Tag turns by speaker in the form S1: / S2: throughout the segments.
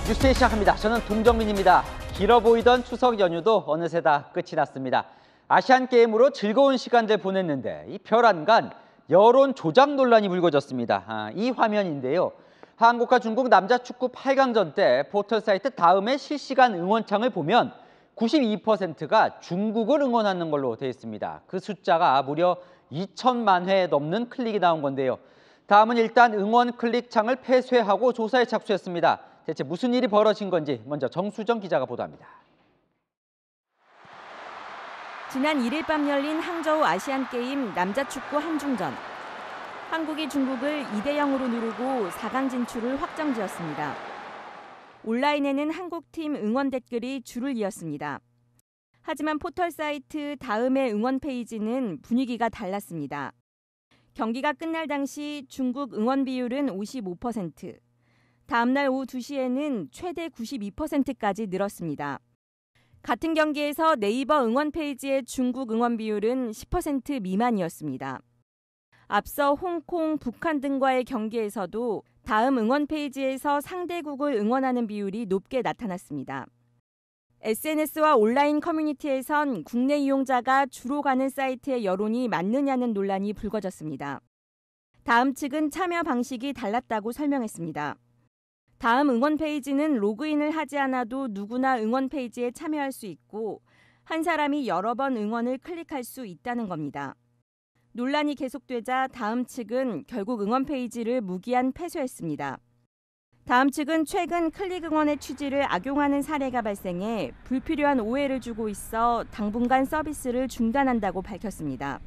S1: 뉴스데이 시작합니다. 저는 동정민입니다. 길어 보이던 추석 연휴도 어느새 다 끝이 났습니다. 아시안게임으로 즐거운 시간들 보냈는데 이 별안간 여론 조작 논란이 불거졌습니다. 이 화면인데요. 한국과 중국 남자 축구 8강전 때 포털 사이트 다음의 실시간 응원창을 보면 92%가 중국을 응원하는 걸로 되어 있습니다. 그 숫자가 무려 2천만 회 넘는 클릭이 나온 건데요. 다음은 일단 응원 클릭 창을 폐쇄하고 조사에 착수했습니다. 대체 무슨 일이 벌어진 건지 먼저 정수정 기자가 보도합니다.
S2: 지난 1일 밤 열린 항저우 아시안게임 남자축구 한중전. 한국이 중국을 2대0으로 누르고 4강 진출을 확정지었습니다. 온라인에는 한국팀 응원 댓글이 줄을 이었습니다. 하지만 포털 사이트 다음의 응원 페이지는 분위기가 달랐습니다. 경기가 끝날 당시 중국 응원 비율은 55%, 다음 날 오후 2시에는 최대 92%까지 늘었습니다. 같은 경기에서 네이버 응원 페이지의 중국 응원 비율은 10% 미만이었습니다. 앞서 홍콩, 북한 등과의 경기에서도 다음 응원 페이지에서 상대국을 응원하는 비율이 높게 나타났습니다. SNS와 온라인 커뮤니티에선 국내 이용자가 주로 가는 사이트의 여론이 맞느냐는 논란이 불거졌습니다. 다음 측은 참여 방식이 달랐다고 설명했습니다. 다음 응원 페이지는 로그인을 하지 않아도 누구나 응원 페이지에 참여할 수 있고 한 사람이 여러 번 응원을 클릭할 수 있다는 겁니다. 논란이 계속되자 다음 측은 결국 응원 페이지를 무기한 폐쇄했습니다. 다음 측은 최근 클릭 응원의 취지를 악용하는 사례가 발생해 불필요한 오해를 주고 있어 당분간 서비스를 중단한다고 밝혔습니다.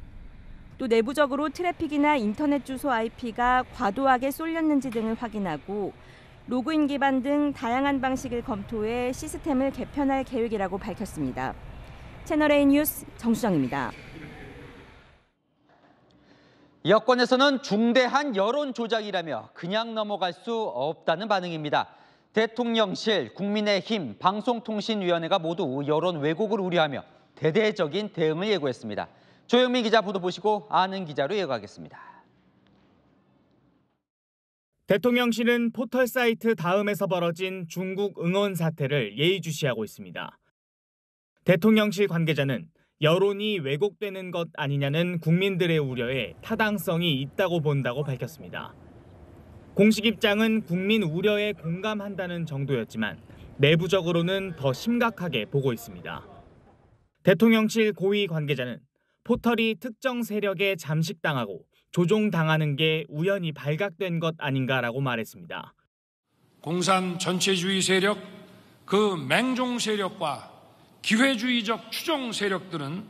S2: 또 내부적으로 트래픽이나 인터넷 주소 IP가 과도하게 쏠렸는지 등을 확인하고 로그인 기반 등 다양한 방식을 검토해 시스템을 개편할 계획이라고 밝혔습니다. 채널A 뉴스 정수정입니다.
S1: 여권에서는 중대한 여론 조작이라며 그냥 넘어갈 수 없다는 반응입니다. 대통령실, 국민의힘, 방송통신위원회가 모두 여론 왜곡을 우려하며 대대적인 대응을 예고했습니다. 조영민 기자 보도 보시고 아는 기자로 이어가겠습니다.
S3: 대통령실은 포털 사이트 다음에서 벌어진 중국 응원 사태를 예의주시하고 있습니다. 대통령실 관계자는 여론이 왜곡되는 것 아니냐는 국민들의 우려에 타당성이 있다고 본다고 밝혔습니다. 공식 입장은 국민 우려에 공감한다는 정도였지만 내부적으로는 더 심각하게 보고 있습니다. 대통령실 고위 관계자는 포털이 특정 세력에 잠식당하고 조종당하는 게 우연히 발각된 것 아닌가라고 말했습니다.
S4: 공산 전체주의 세력, 그 맹종 세력과 기회주의적 추종 세력들은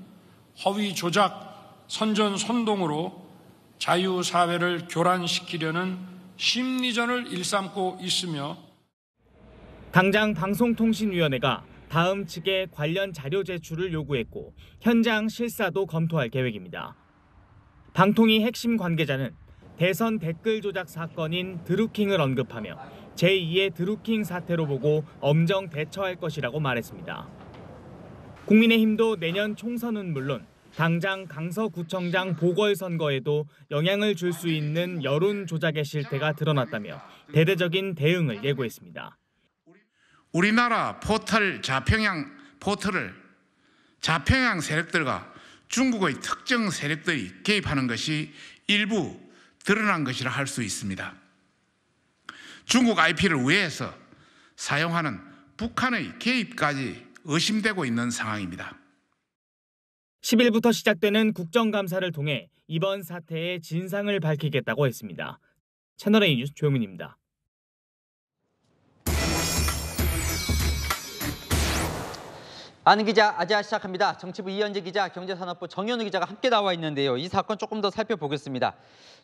S4: 허위 조작, 선전선동으로 자유사회를 교란시키려는 심리전을 일삼고 있으며
S3: 당장 방송통신위원회가 다음 측에 관련 자료 제출을 요구했고 현장 실사도 검토할 계획입니다. 방통위 핵심 관계자는 대선 댓글 조작 사건인 드루킹을 언급하며 제2의 드루킹 사태로 보고 엄정 대처할 것이라고 말했습니다. 국민의힘도 내년 총선은 물론 당장 강서구청장 보궐선거에도 영향을 줄 수 있는 여론 조작의 실태가 드러났다며 대대적인 대응을 예고했습니다.
S5: 우리나라 포털을 자평양 세력들과 중국의 특정 세력들이 개입하는 것이 일부 드러난 것이라 할 수 있습니다. 중국 IP를 우회해서 사용하는 북한의 개입까지 의심되고 있는 상황입니다.
S3: 10일부터 시작되는 국정감사를 통해 이번 사태의 진상을 밝히겠다고 했습니다. 채널A 뉴스 조영민입니다.
S1: 아는 기자 아지아 시작합니다. 정치부 이현재 기자, 경제산업부 정현우 기자가 함께 나와 있는데요. 이 사건 조금 더 살펴보겠습니다.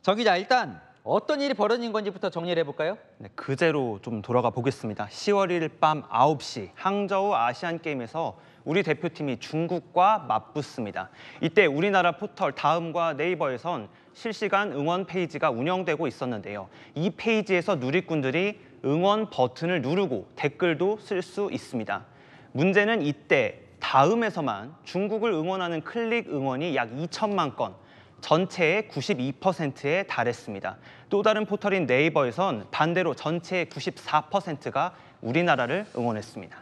S1: 정 기자, 일단 어떤 일이 벌어진 건지부터 정리를 해볼까요?
S6: 네, 그제로 좀 돌아가 보겠습니다. 10월 1일 밤 9시 항저우 아시안게임에서 우리 대표팀이 중국과 맞붙습니다. 이때 우리나라 포털 다음과 네이버에선 실시간 응원 페이지가 운영되고 있었는데요. 이 페이지에서 누리꾼들이 응원 버튼을 누르고 댓글도 쓸 수 있습니다. 문제는 이때 다음에서만 중국을 응원하는 클릭 응원이 약 2천만 건, 전체의 92%에 달했습니다. 또 다른 포털인 네이버에선 반대로 전체의 94%가 우리나라를 응원했습니다.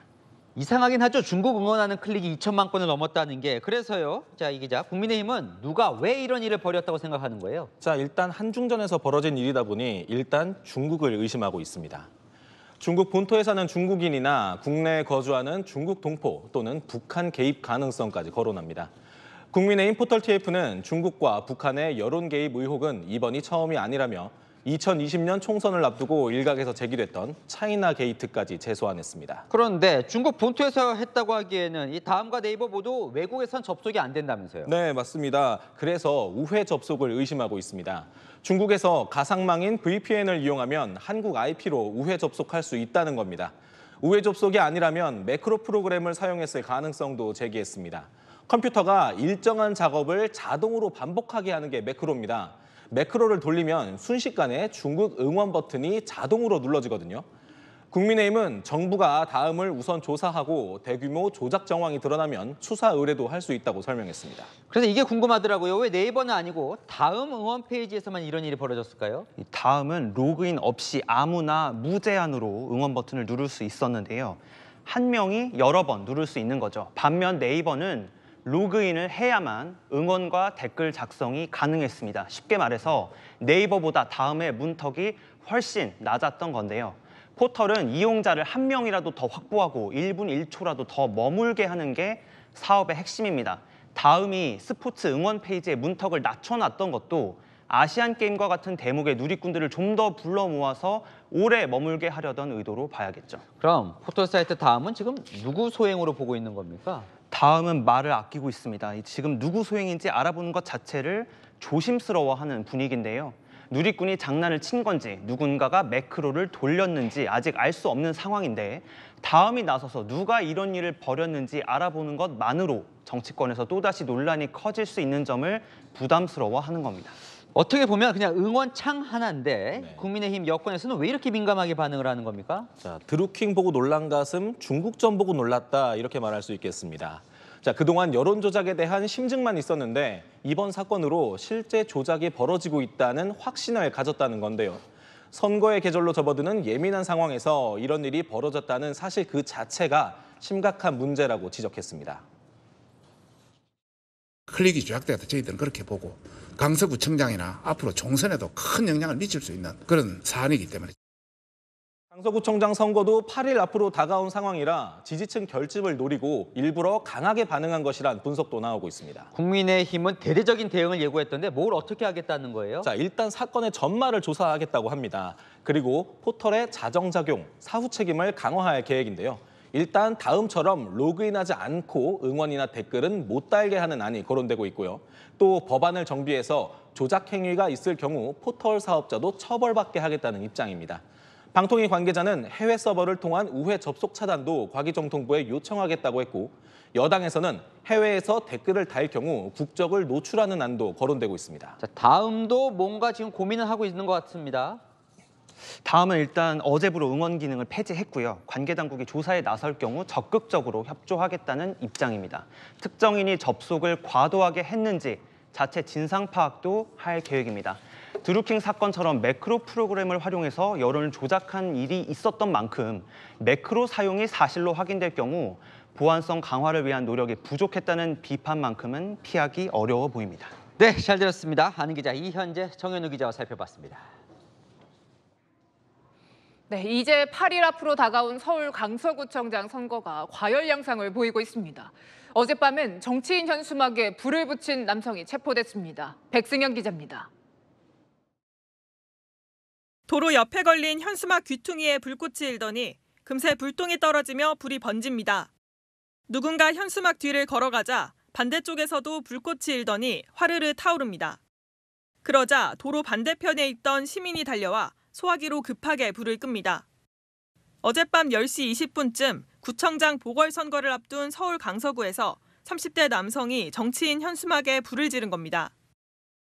S1: 이상하긴 하죠. 중국 응원하는 클릭이 2천만 건을 넘었다는 게. 그래서요. 자, 이 기자, 국민의힘은 누가 왜 이런 일을 벌였다고 생각하는 거예요?
S7: 자, 일단 한중전에서 벌어진 일이다 보니 일단 중국을 의심하고 있습니다. 중국 본토에 사는 중국인이나 국내에 거주하는 중국 동포 또는 북한 개입 가능성까지 거론합니다. 국민의힘 포털 TF는 중국과 북한의 여론 개입 의혹은 이번이 처음이 아니라며 2020년 총선을 앞두고 일각에서 제기됐던 차이나 게이트까지 재소환했습니다.
S1: 그런데 중국 본토에서 했다고 하기에는 이 다음과 네이버 모두 외국에선 접속이 안 된다면서요?
S7: 네, 맞습니다. 그래서 우회 접속을 의심하고 있습니다. 중국에서 가상망인 VPN을 이용하면 한국 IP로 우회 접속할 수 있다는 겁니다. 우회 접속이 아니라면 매크로 프로그램을 사용했을 가능성도 제기했습니다. 컴퓨터가 일정한 작업을 자동으로 반복하게 하는 게 매크로입니다. 매크로를 돌리면 순식간에 중국 응원 버튼이 자동으로 눌러지거든요. 국민의힘은 정부가 다음을 우선 조사하고 대규모 조작 정황이 드러나면 수사 의뢰도 할 수 있다고 설명했습니다.
S1: 그래서 이게 궁금하더라고요. 왜 네이버는 아니고 다음 응원 페이지에서만 이런 일이 벌어졌을까요?
S6: 이 다음은 로그인 없이 아무나 무제한으로 응원 버튼을 누를 수 있었는데요. 한 명이 여러 번 누를 수 있는 거죠. 반면 네이버는 로그인을 해야만 응원과 댓글 작성이 가능했습니다. 쉽게 말해서 네이버보다 다음의 문턱이 훨씬 낮았던 건데요. 포털은 이용자를 한 명이라도 더 확보하고 1분 1초라도 더 머물게 하는 게 사업의 핵심입니다. 다음이 스포츠 응원 페이지의 문턱을 낮춰놨던 것도 아시안게임과 같은 대목의 누리꾼들을 좀 더 불러 모아서 오래 머물게 하려던 의도로 봐야겠죠.
S1: 그럼 포털 사이트 다음은 지금 누구 소행으로 보고 있는 겁니까?
S6: 다음은 말을 아끼고 있습니다. 지금 누구 소행인지 알아보는 것 자체를 조심스러워하는 분위기인데요. 누리꾼이 장난을 친 건지 누군가가 매크로를 돌렸는지 아직 알 수 없는 상황인데 다음이 나서서 누가 이런 일을 벌였는지 알아보는 것만으로 정치권에서 또다시 논란이 커질 수 있는 점을 부담스러워하는 겁니다.
S1: 어떻게 보면 그냥 응원창 하나인데 국민의힘 여권에서는 왜 이렇게 민감하게 반응을 하는 겁니까?
S7: 자, 드루킹 보고 놀란 가슴, 중국전 보고 놀랐다 이렇게 말할 수 있겠습니다. 자, 그동안 여론 조작에 대한 심증만 있었는데 이번 사건으로 실제 조작이 벌어지고 있다는 확신을 가졌다는 건데요. 선거의 계절로 접어드는 예민한 상황에서 이런 일이 벌어졌다는 사실 그 자체가 심각한 문제라고 지적했습니다.
S5: 클릭이 조작되어도 저희들은 그렇게 보고 강서구청장이나 앞으로 총선에도 큰 영향을 미칠 수 있는 그런 사안이기 때문에.
S7: 강서구청장 선거도 8일 앞으로 다가온 상황이라 지지층 결집을 노리고 일부러 강하게 반응한 것이란 분석도 나오고 있습니다.
S1: 국민의힘은 대대적인 대응을 예고했던데 뭘 어떻게 하겠다는 거예요?
S7: 자, 일단 사건의 전말을 조사하겠다고 합니다. 그리고 포털의 자정작용, 사후 책임을 강화할 계획인데요. 일단 다음처럼 로그인하지 않고 응원이나 댓글은 못 달게 하는 안이 거론되고 있고요. 또 법안을 정비해서 조작 행위가 있을 경우 포털 사업자도 처벌받게 하겠다는 입장입니다. 방통위 관계자는 해외 서버를 통한 우회 접속 차단도 과기정통부에 요청하겠다고 했고 여당에서는 해외에서 댓글을 달 경우 국적을 노출하는 안도 거론되고 있습니다.
S1: 자, 다음도 뭔가 지금 고민을 하고 있는 것 같습니다.
S6: 다음은 일단 어제부로 응원 기능을 폐지했고요. 관계 당국이 조사에 나설 경우 적극적으로 협조하겠다는 입장입니다. 특정인이 접속을 과도하게 했는지 자체 진상 파악도 할 계획입니다. 드루킹 사건처럼 매크로 프로그램을 활용해서 여론을 조작한 일이 있었던 만큼 매크로 사용이 사실로 확인될 경우 보안성 강화를 위한 노력이 부족했다는 비판만큼은 피하기 어려워 보입니다.
S1: 네, 잘 들었습니다. 아는 기자 이현재, 정현우 기자와 살펴봤습니다.
S8: 네, 이제 8일 앞으로 다가온 서울 강서구청장 선거가 과열 양상을 보이고 있습니다. 어젯밤엔 정치인 현수막에 불을 붙인 남성이 체포됐습니다. 백승현 기자입니다.
S9: 도로 옆에 걸린 현수막 귀퉁이에 불꽃이 일더니 금세 불똥이 떨어지며 불이 번집니다. 누군가 현수막 뒤를 걸어가자 반대쪽에서도 불꽃이 일더니 화르르 타오릅니다. 그러자 도로 반대편에 있던 시민이 달려와 소화기로 급하게 불을 끕니다. 어젯밤 10시 20분쯤 구청장 보궐선거를 앞둔 서울 강서구에서 30대 남성이 정치인 현수막에 불을 지른 겁니다.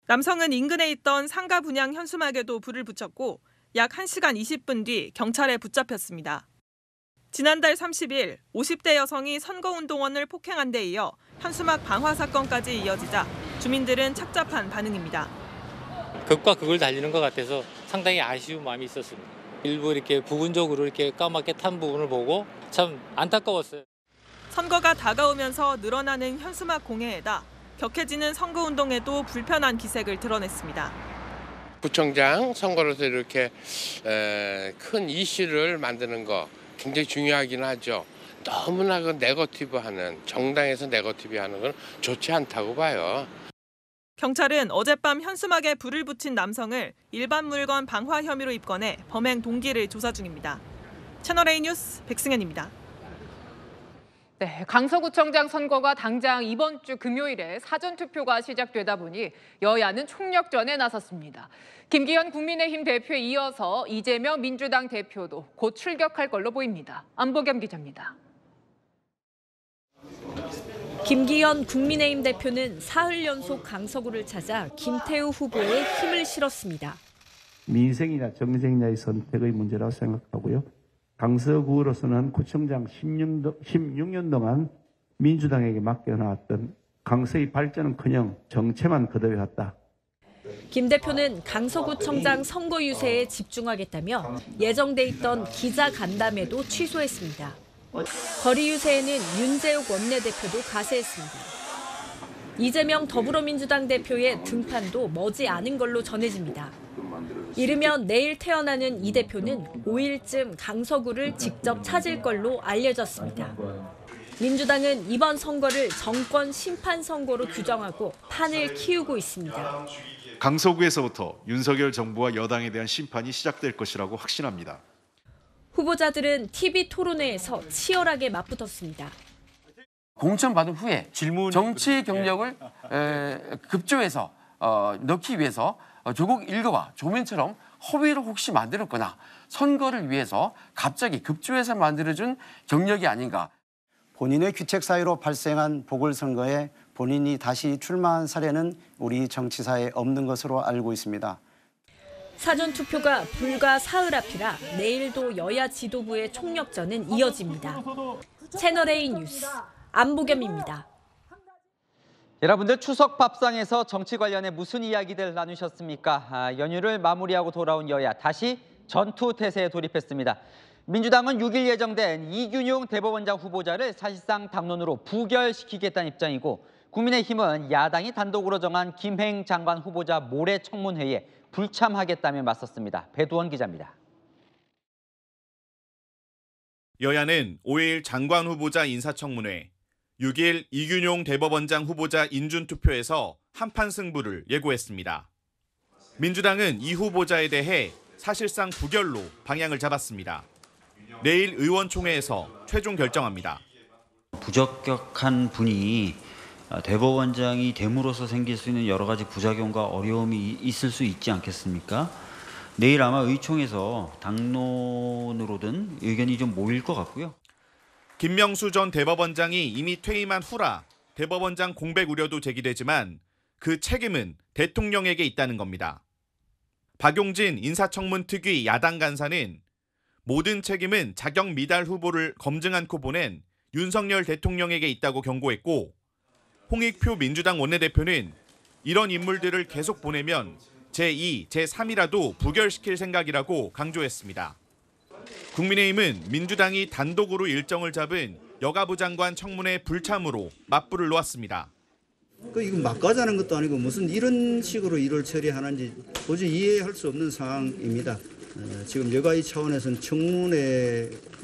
S9: 남성은 인근에 있던 상가 분양 현수막에도 불을 붙였고 약 1시간 20분 뒤 경찰에 붙잡혔습니다. 지난달 30일 50대 여성이 선거운동원을 폭행한 데 이어 현수막 방화 사건까지 이어지자 주민들은 착잡한 반응입니다.
S10: 극과 극을 달리는 것 같아서 상당히 아쉬운 마음이 있었습니다. 일부 이렇게 부분적으로 이렇게 까맣게 탄 부분을 보고 참 안타까웠어요.
S9: 선거가 다가오면서 늘어나는 현수막 공해에다 격해지는 선거운동에도 불편한 기색을 드러냈습니다.
S11: 구청장 선거로서 이렇게 큰 이슈를 만드는 거 굉장히 중요하긴 하죠. 너무나 그 네거티브하는, 정당에서 네거티브하는 건 좋지 않다고 봐요.
S9: 경찰은 어젯밤 현수막에 불을 붙인 남성을 일반 물건 방화 혐의로 입건해 범행 동기를 조사 중입니다. 채널A 뉴스 백승현입니다.
S8: 네, 강서구청장 선거가 당장 이번 주 금요일에 사전투표가 시작되다 보니 여야는 총력전에 나섰습니다. 김기현 국민의힘 대표에 이어서 이재명 민주당 대표도 곧 출격할 걸로 보입니다. 안보겸 기자입니다.
S2: 김기현 국민의힘 대표는 사흘 연속 강서구를 찾아 김태우 후보에 힘을 실었습니다.
S12: 민생이냐 정쟁이냐의 선택의 문제라고 생각하고요. 강서구로서는 구청장 16년 동안 민주당에게 맡겨놨던 강서의 발전은커녕 정체만 거듭해왔다.
S2: 김 대표는 강서구청장 선거 유세에 집중하겠다며 예정돼 있던 기자 간담회도 취소했습니다. 거리 유세에는 윤재욱 원내대표도 가세했습니다. 이재명 더불어민주당 대표의 등판도 머지 않은 걸로 전해집니다. 이르면 내일 태어나는 이 대표는 5일쯤 강서구를 직접 찾을 걸로 알려졌습니다. 민주당은 이번 선거를 정권 심판 선거로 규정하고 판을 키우고 있습니다.
S13: 강서구에서부터 윤석열 정부와 여당에 대한 심판이 시작될 것이라고 확신합니다.
S2: 후보자들은 TV 토론회에서 치열하게 맞붙었습니다.
S14: 공천 받은 후에 정치 경력을 급조해서 넣기 위해서 조국 일가와 조민처럼 허위를 혹시 만들었거나 선거를 위해서 갑자기 급조해서 만들어준 경력이 아닌가.
S15: 본인의 귀책 사유로 발생한 보궐선거에 본인이 다시 출마한 사례는 우리 정치사에 없는 것으로 알고 있습니다.
S2: 사전투표가 불과 사흘 앞이라 내일도 여야 지도부의 총력전은 이어집니다. 채널A 뉴스 안보겸입니다.
S1: 여러분들 추석 밥상에서 정치 관련해 무슨 이야기들 나누셨습니까? 연휴를 마무리하고 돌아온 여야 다시 전투태세에 돌입했습니다. 민주당은 6일 예정된 이균용 대법원장 후보자를 사실상 당론으로 부결시키겠다는 입장이고 국민의힘은 야당이 단독으로 정한 김행 장관 후보자 모레 청문회에 불참하겠다며 맞섰습니다. 배두원 기자입니다.
S16: 여야는 5일 장관 후보자 인사청문회, 6일 이균용 대법원장 후보자 인준투표에서 한판 승부를 예고했습니다. 민주당은 이 후보자에 대해 사실상 부결로 방향을 잡았습니다. 내일 의원총회에서 최종 결정합니다.
S17: 부적격한 분이 대법원장이 됨으로써 생길 수 있는 여러 가지 부작용과 어려움이 있을 수 있지 않겠습니까? 내일 아마 의총에서 당론으로든 의견이 좀 모일 것 같고요.
S16: 김명수 전 대법원장이 이미 퇴임한 후라 대법원장 공백 우려도 제기되지만 그 책임은 대통령에게 있다는 겁니다. 박용진 인사청문 특위 야당 간사는 모든 책임은 자격 미달 후보를 검증 않고 보낸 윤석열 대통령에게 있다고 경고했고 홍익표 민주당 원내대표는 이런 인물들을 계속 보내면 제2, 제3이라도 부결시킬 생각이라고 강조했습니다. 국민의힘은 민주당이 단독으로 일정을 잡은 여가부 장관 청문회 불참으로 맞불을 놓았습니다.
S18: 이거 막 가자는 것도 아니고 무슨 이런 식으로 일을 처리하는지 도저히 이해할 수 없는 상황입니다. 지금 여가위 차원에서는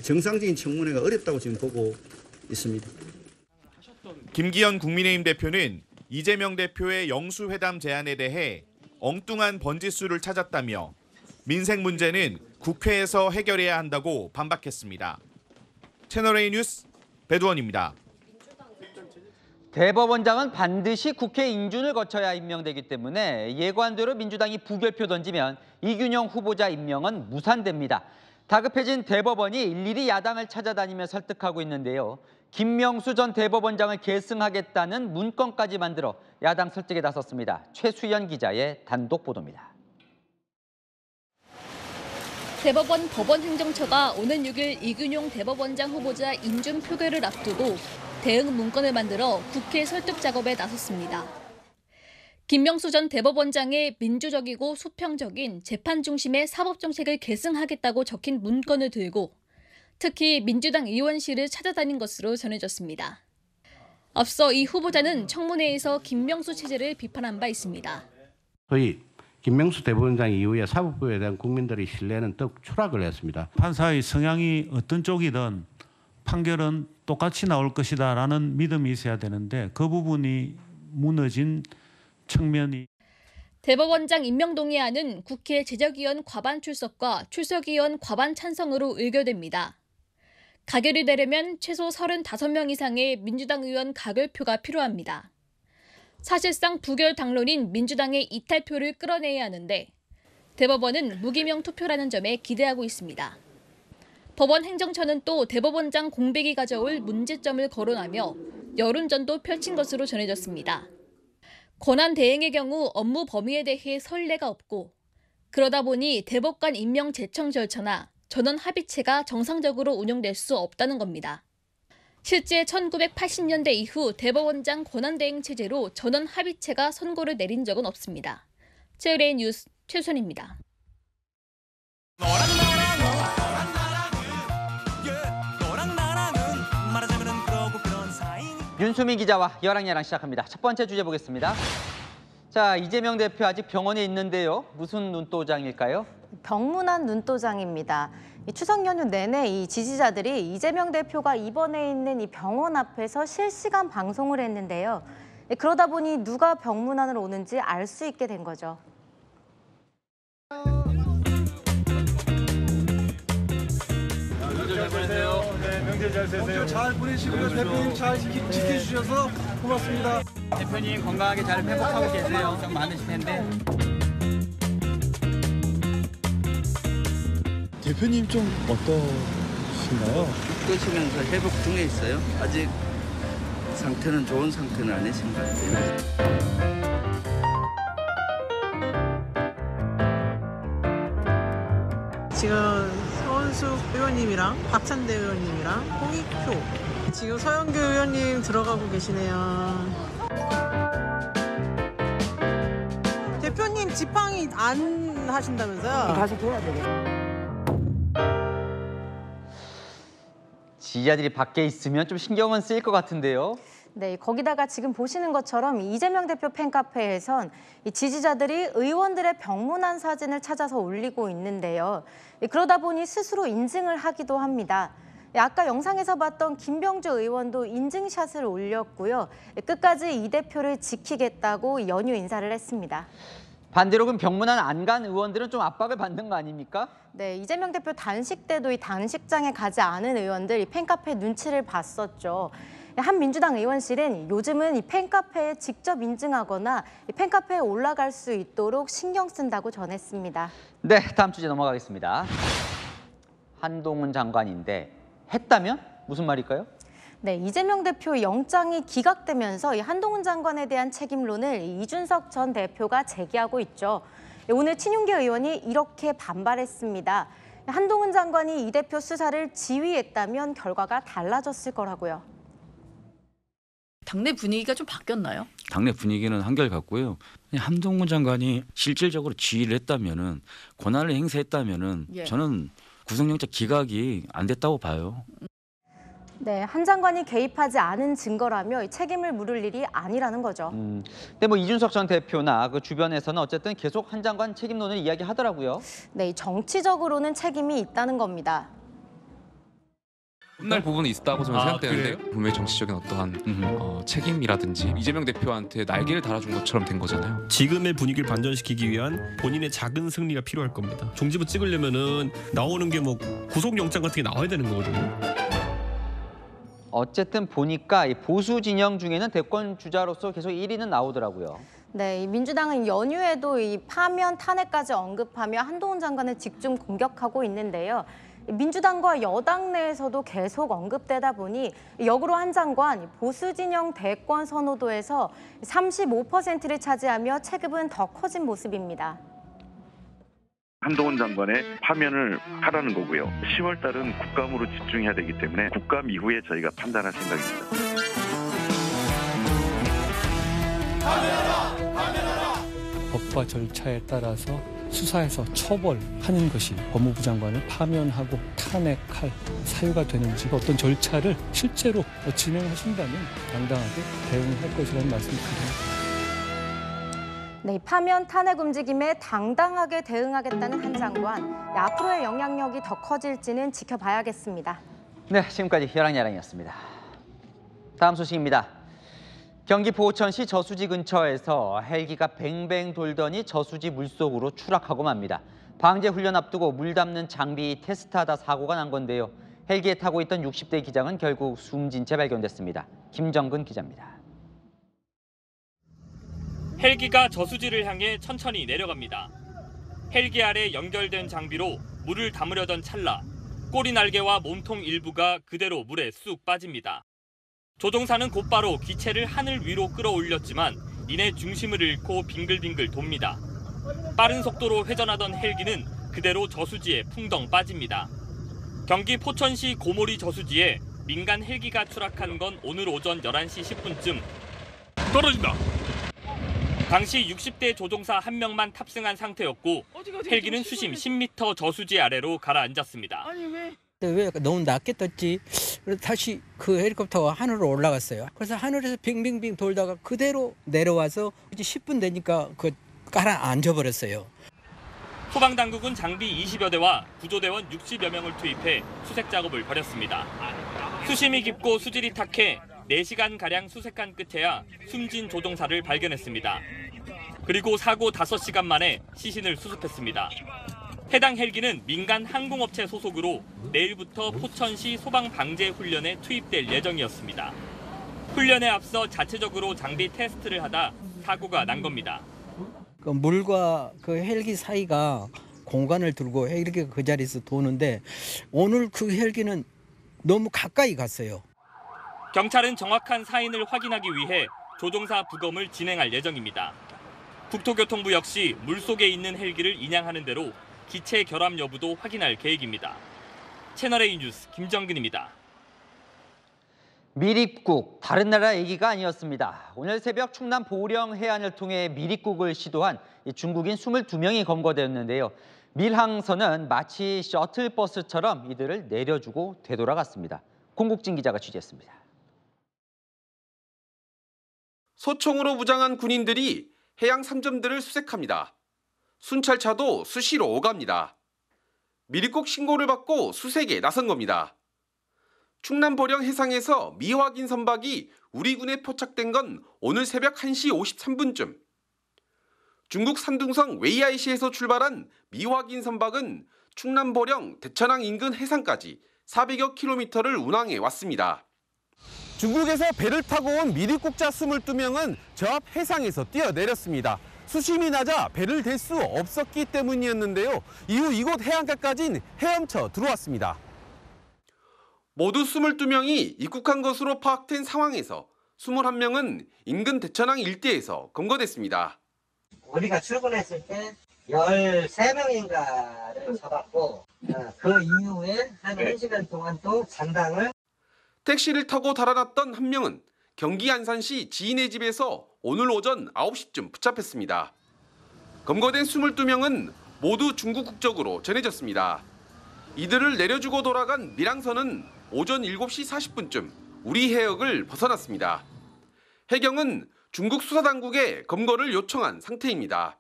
S18: 정상적인 청문회가 어렵다고 지금 보고 있습니다.
S16: 김기현 국민의힘 대표는 이재명 대표의 영수회담 제안에 대해 엉뚱한 번지수를 찾았다며 민생 문제는 국회에서 해결해야 한다고 반박했습니다. 채널A 뉴스 배두원입니다.
S1: 대법원장은 반드시 국회 인준을 거쳐야 임명되기 때문에 예관대로 민주당이 부결표 던지면 이균용 후보자 임명은 무산됩니다. 다급해진 대법원이 일일이 야당을 찾아다니며 설득하고 있는데요. 김명수 전 대법원장을 계승하겠다는 문건까지 만들어 야당 설득에 나섰습니다. 최수연 기자의 단독 보도입니다.
S19: 대법원 법원행정처가 오는 6일 이균용 대법원장 후보자 인준 표결을 앞두고 대응 문건을 만들어 국회 설득 작업에 나섰습니다. 김명수 전 대법원장의 민주적이고 수평적인 재판 중심의 사법정책을 계승하겠다고 적힌 문건을 들고 특히 민주당 의원실을 찾아다닌 것으로 전해졌습니다. 앞서 이 후보자는 청문회에서 김명수 체제를 비판한 바 있습니다.
S20: 소위 김명수 대법원장 이후에 사법부에 대한 국민들의 신뢰는 더욱 추락을 했습니다.
S21: 판사의 성향이 어떤 쪽이든 판결은 똑같이 나올 것이다라는 믿음이 있어야 되는데 그 부분이 무너진 측면이.
S19: 대법원장 임명 동의안은 국회 제적위원 과반 출석과 출석위원 과반 찬성으로 의결됩니다. 가결이 되려면 최소 35명 이상의 민주당 의원 가결표가 필요합니다. 사실상 부결 당론인 민주당의 이탈표를 끌어내야 하는데 대법원은 무기명 투표라는 점에 기대하고 있습니다. 법원 행정처는 또 대법원장 공백이 가져올 문제점을 거론하며 여론전도 펼친 것으로 전해졌습니다. 권한 대행의 경우 업무 범위에 대해 선례가 없고 그러다 보니 대법관 임명 제청 절차나 전원 합의체가 정상적으로 운영될 수 없다는 겁니다. 실제 1980년대 이후 대법원장 권한대행 체제로 전원 합의체가 선고를 내린 적은 없습니다. JLA 뉴스 최선입니다.
S1: 윤수민 기자와 여랑야랑 시작합니다. 첫 번째 주제 보겠습니다. 자, 이재명 대표 아직 병원에 있는데요. 무슨 눈도장일까요?
S22: 병문안 눈도장입니다. 이 추석 연휴 내내 이 지지자들이 이재명 대표가 입원해 있는 이 병원 앞에서 실시간 방송을 했는데요. 그러다 보니 누가 병문안을 오는지 알 수 있게 된 거죠.
S23: 명절 잘 보내세요. 네, 명절 잘 되세요. 명절 잘 보내시고요. 대표님 잘 지켜주셔서 고맙습니다.
S24: 대표님 건강하게 잘 회복하고 계세요. 걱정 많으실 텐데.
S23: 대표님 좀 어떠신가요?
S25: 끄시면서 회복 중에 있어요. 아직 상태는 좋은 상태는 아니신 것 같아요.
S26: 지금 서원숙 의원님이랑 박찬대 의원님이랑 홍익표 지금 서영교 의원님 들어가고 계시네요. 대표님 지팡이 안 하신다면서요?
S22: 다시 해야 되겠다.
S1: 지지자들이 밖에 있으면 좀 신경은 쓰일 것 같은데요.
S22: 네, 거기다가 지금 보시는 것처럼 이재명 대표 팬카페에선 이 지지자들이 의원들의 병문안 사진을 찾아서 올리고 있는데요. 그러다 보니 스스로 인증을 하기도 합니다. 아까 영상에서 봤던 김병주 의원도 인증샷을 올렸고요. 끝까지 이 대표를 지키겠다고 연휴 인사를 했습니다.
S1: 반대로 그럼 병문안 안 간 의원들은 좀 압박을 받는 거 아닙니까?
S22: 네, 이재명 대표 단식 때도 이 단식장에 가지 않은 의원들 이 팬카페 눈치를 봤었죠. 한 민주당 의원실은 요즘은 이 팬카페에 직접 인증하거나 이 팬카페에 올라갈 수 있도록 신경 쓴다고 전했습니다.
S1: 네, 다음 주제 넘어가겠습니다. 한동훈 장관인데 했다면 무슨 말일까요?
S22: 네, 이재명 대표 영장이 기각되면서 이 한동훈 장관에 대한 책임론을 이준석 전 대표가 제기하고 있죠. 오늘 친윤계 의원이 이렇게 반발했습니다. 한동훈 장관이 이 대표 수사를 지휘했다면 결과가 달라졌을 거라고요.
S27: 당내 분위기가 좀 바뀌었나요?
S28: 당내 분위기는 한결같고요. 한동훈 장관이 실질적으로 지휘를 했다면은 권한을 행사했다면은 저는 구속영장 기각이 안 됐다고 봐요.
S22: 네, 한 장관이 개입하지 않은 증거라며 책임을 물을 일이 아니라는 거죠.
S1: 근데 뭐 이준석 전 대표나 그 주변에서는 어쨌든 계속 한 장관 책임론을 이야기하더라고요.
S22: 네, 정치적으로는 책임이 있다는 겁니다.
S29: 훗날 부분이 있다고 저는 생각되는데요. 분명히 정치적인 어떠한 책임이라든지 이재명 대표한테 날개를 달아준 것처럼 된 거잖아요.
S30: 지금의 분위기를 반전시키기 위한 본인의 작은 승리가 필요할 겁니다. 종지부 찍으려면은 나오는 게 뭐 구속영장 같은 게 나와야 되는 거거든요.
S1: 어쨌든 보니까 이 보수 진영 중에는 대권 주자로서 계속 1위는 나오더라고요.
S22: 네, 이 민주당은 연휴에도 이 파면 탄핵까지 언급하며 한동훈 장관을 집중 공격하고 있는데요. 민주당과 여당 내에서도 계속 언급되다 보니 역으로 한 장관 보수 진영 대권 선호도에서 35%를 차지하며 체급은 더 커진 모습입니다.
S31: 한동훈 장관의 파면을 하라는 거고요. 10월 달은 국감으로 집중해야 되기 때문에 국감 이후에 저희가 판단할 생각입니다.
S23: 파면하라! 파면하라!
S3: 법과 절차에 따라서 수사해서 처벌하는 것이 법무부 장관을 파면하고 탄핵할 사유가 되는지 어떤 절차를 실제로 진행하신다면 당당하게 대응할 것이라는 말씀드립니다.
S22: 네, 파면 탄핵 움직임에 당당하게 대응하겠다는 한 장관. 앞으로의 영향력이 더 커질지는 지켜봐야겠습니다.
S1: 네, 지금까지 혈랑야랑이었습니다. 다음 소식입니다. 경기 포천시 저수지 근처에서 헬기가 뱅뱅 돌더니 저수지 물속으로 추락하고 맙니다. 방제 훈련 앞두고 물 담는 장비 테스트하다 사고가 난 건데요. 헬기에 타고 있던 60대 기장은 결국 숨진 채 발견됐습니다. 김정근 기자입니다.
S4: 헬기가 저수지를 향해 천천히 내려갑니다. 헬기 아래 연결된 장비로 물을 담으려던 찰나 꼬리 날개와 몸통 일부가 그대로 물에 쑥 빠집니다. 조종사는 곧바로 기체를 하늘 위로 끌어올렸지만 이내 중심을 잃고 빙글빙글 돕니다. 빠른 속도로 회전하던 헬기는 그대로 저수지에 풍덩 빠집니다. 경기 포천시 고모리 저수지에 민간 헬기가 추락한 건 오늘 오전 11시 10분쯤. 떨어진다. 당시 60대 조종사 1명만 탑승한 상태였고 헬기는 수심 10m 저수지 아래로 가라앉았습니다.
S5: 왜 너무 낮게 떴지? 그래서 다시 그 헬리콥터가 하늘로 올라갔어요. 그래서 하늘에서 빙빙빙 돌다가 그대로 내려와서 이제 10분 되니까 그 가라앉아 버렸어요.
S4: 소방당국은 장비 20여 대와 구조대원 60여 명을 투입해 수색 작업을 벌였습니다. 수심이 깊고 수질이 탁해 4시간가량 수색한 끝에야 숨진 조종사를 발견했습니다. 그리고 사고 5시간 만에 시신을 수습했습니다. 해당 헬기는 민간 항공업체 소속으로 내일부터 포천시 소방방재훈련에 투입될 예정이었습니다. 훈련에 앞서 자체적으로 장비 테스트를 하다 사고가 난 겁니다.
S5: 그 물과 그 헬기 사이가 공간을 두고 헬기가 그 자리에서 도는데 오늘 그 헬기는 너무 가까이 갔어요.
S4: 경찰은 정확한 사인을 확인하기 위해 조종사 부검을 진행할 예정입니다. 국토교통부 역시 물속에 있는 헬기를 인양하는 대로 기체 결함 여부도 확인할 계획입니다. 채널A 뉴스 김정근입니다.
S1: 미립국, 다른 나라 얘기가 아니었습니다. 오늘 새벽 충남 보령 해안을 통해 미립국을 시도한 중국인 22명이 검거되었는데요. 밀항선은 마치 셔틀버스처럼 이들을 내려주고 되돌아갔습니다. 공국진 기자가 취재했습니다.
S6: 소총으로 무장한 군인들이 해양 3점들을 수색합니다. 순찰차도 수시로 오갑니다. 미립국 신고를 받고 수색에 나선 겁니다. 충남 보령 해상에서 미확인 선박이 우리 군에 포착된 건 오늘 새벽 1시 53분쯤. 중국 산둥성 웨이아이시에서 출발한 미확인 선박은 충남 보령 대천항 인근 해상까지 400여 킬로미터를 운항해 왔습니다.
S7: 중국에서 배를 타고 온 미립국자 22명은 저 앞 해상에서 뛰어내렸습니다. 수심이 낮아 배를 댈 수 없었기 때문이었는데요. 이후 이곳 해안가까지는 헤엄쳐 들어왔습니다.
S6: 모두 22명이 입국한 것으로 파악된 상황에서 21명은 인근 대천항 일대에서 검거됐습니다.
S8: 우리가 출근했을 때 13명인가를 잡았고 그 이후에 한 1시간 동안 또 잔당을
S6: 택시를 타고 달아났던 한 명은 경기 안산시 지인의 집에서 오늘 오전 9시쯤 붙잡혔습니다. 검거된 22명은 모두 중국 국적으로 전해졌습니다. 이들을 내려주고 돌아간 밀항선은 오전 7시 40분쯤 우리 해역을 벗어났습니다. 해경은 중국 수사당국에 검거를 요청한 상태입니다.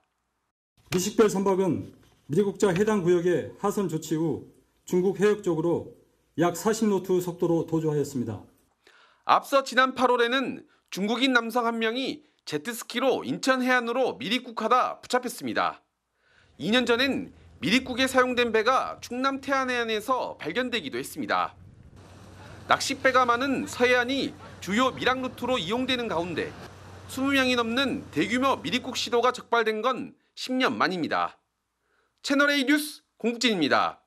S9: 미식별 선박은 미립국자 해당 구역의 하선 조치 후 중국 해역 쪽으로 약 40노트 속도로 도주하였습니다.
S6: 앞서 지난 8월에는 중국인 남성 한 명이 제트스키로 인천 해안으로 미립국하다 붙잡혔습니다. 2년 전엔 미립국에 사용된 배가 충남 태안해안에서 발견되기도 했습니다. 낚싯배가 많은 서해안이 주요 밀항 루트로 이용되는 가운데 20명이 넘는 대규모 미립국 시도가 적발된 건 10년 만입니다. 채널A 뉴스 공국진입니다.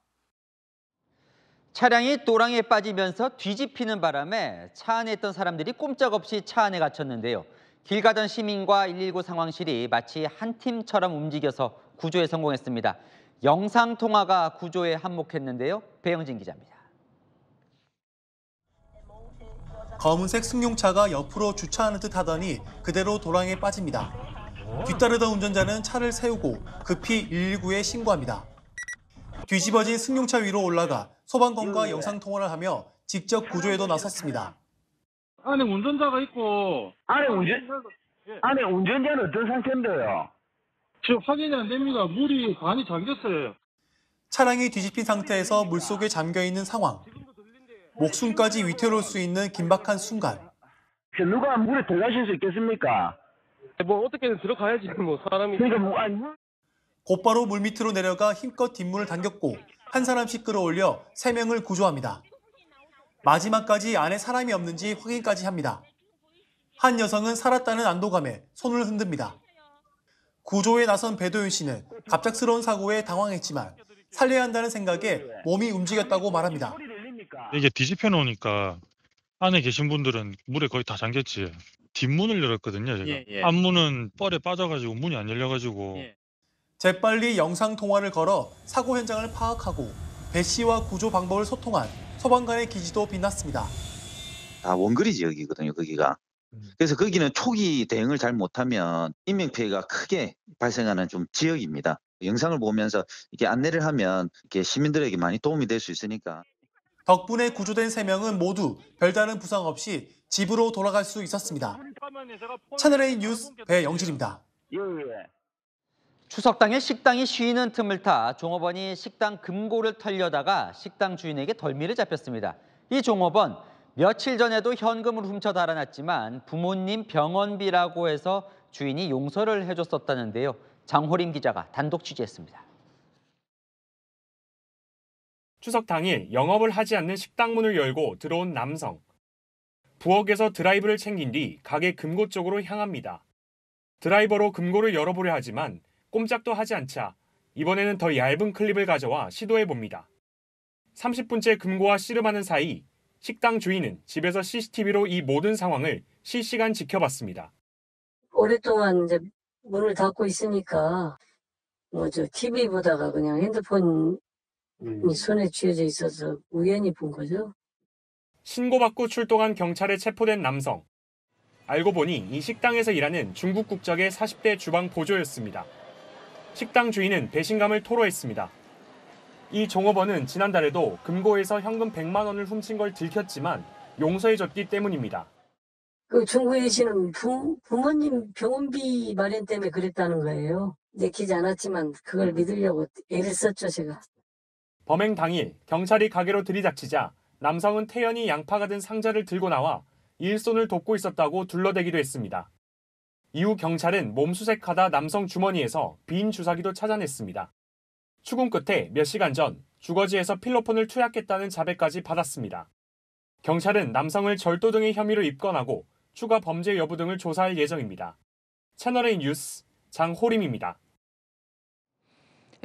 S1: 차량이 또랑에 빠지면서 뒤집히는 바람에 차 안에 있던 사람들이 꼼짝없이 차 안에 갇혔는데요. 길 가던 시민과 119 상황실이 마치 한 팀처럼 움직여서 구조에 성공했습니다. 영상통화가 구조에 한몫했는데요. 배영진 기자입니다.
S10: 검은색 승용차가 옆으로 주차하는 듯 하더니 그대로 도랑에 빠집니다.
S2: 뒤따르던 운전자는 차를 세우고 급히 119에 신고합니다. 뒤집어진 승용차 위로 올라가 소방관과 영상통화를 하며 직접 구조에도 나섰습니다.
S23: 안에 운전자가 있고 안에 운전자는 어떤 상태인데요? 지금 확인이 안 됩니다. 물이 반이 잠겼어요.
S2: 차량이 뒤집힌 상태에서 물속에 잠겨있는 상황. 목숨까지 위태로울 수 있는 긴박한 순간.
S23: 누가 물에 들어가실 수 있겠습니까? 뭐 어떻게든 들어가야지 뭐 사람이. 그러니까
S2: 곧바로 물밑으로 내려가 힘껏 뒷문을 당겼고 한 사람씩 끌어올려 3명을 구조합니다. 마지막까지 안에 사람이 없는지 확인까지 합니다. 한 여성은 살았다는 안도감에 손을 흔듭니다. 구조에 나선 배도윤 씨는 갑작스러운 사고에 당황했지만 살려야 한다는 생각에 몸이 움직였다고 말합니다.
S10: 이게 뒤집혀 놓으니까 안에 계신 분들은 물에 거의 다 잠겼지. 뒷문을 열었거든요, 제가. 앞문은 뻘에 빠져가지고 문이 안 열려가지고.
S2: 재빨리 영상통화를 걸어 사고 현장을 파악하고 배 씨와 구조 방법을 소통한 소방관의 기지도 빛났습니다.
S11: 다 원거리 지역이거든요, 거기가. 그래서 거기는 초기 대응을 잘 못하면 인명피해가 크게 발생하는 좀 지역입니다. 영상을 보면서 이렇게 안내를 하면 이렇게 시민들에게 많이 도움이 될 수 있으니까.
S2: 덕분에 구조된 3명은 모두 별다른 부상 없이 집으로 돌아갈 수 있었습니다. 채널A 뉴스 배영실입니다.
S1: 추석 당일 식당이 쉬는 틈을 타 종업원이 식당 금고를 털려다가 식당 주인에게 덜미를 잡혔습니다. 이 종업원 며칠 전에도 현금을 훔쳐 달아났지만 부모님 병원비라고 해서 주인이 용서를 해줬었다는데요. 장호림 기자가 단독 취재했습니다.
S4: 추석 당일 영업을 하지 않는 식당 문을 열고 들어온 남성. 부엌에서 드라이브를 챙긴 뒤 가게 금고 쪽으로 향합니다. 드라이버로 금고를 열어보려 하지만 꼼짝도 하지 않자 이번에는 더 얇은 클립을 가져와 시도해봅니다. 30분째 금고와 씨름하는 사이 식당 주인은 집에서 CCTV로 이 모든 상황을 실시간 지켜봤습니다.
S12: 오랫동안 이제 문을 닫고 있으니까 TV 보다가 그냥 핸드폰이 손에 쥐어져 있어서 우연히 본 거죠.
S4: 신고받고 출동한 경찰에 체포된 남성. 알고 보니 이 식당에서 일하는 중국 국적의 40대 주방 보조였습니다. 식당 주인은 배신감을 토로했습니다. 이 종업원은 지난달에도 금고에서 현금 100만 원을 훔친 걸 들켰지만 용서해줬기 때문입니다.
S12: 그 중국에 계시는 부모님 병원비 마련 때문에 그랬다는 거예요. 내키지 않았지만 그걸 믿으려고 애를 썼죠, 제가.
S4: 범행 당일 경찰이 가게로 들이닥치자 남성은 태연히 양파가 든 상자를 들고 나와 일손을 돕고 있었다고 둘러대기도 했습니다. 이후 경찰은 몸수색하다 남성 주머니에서 빈 주사기도 찾아냈습니다. 추궁 끝에 몇 시간 전 주거지에서 필로폰을 투약했다는 자백까지 받았습니다. 경찰은 남성을 절도 등의 혐의로 입건하고 추가 범죄 여부 등을 조사할 예정입니다. 채널A 뉴스 장호림입니다.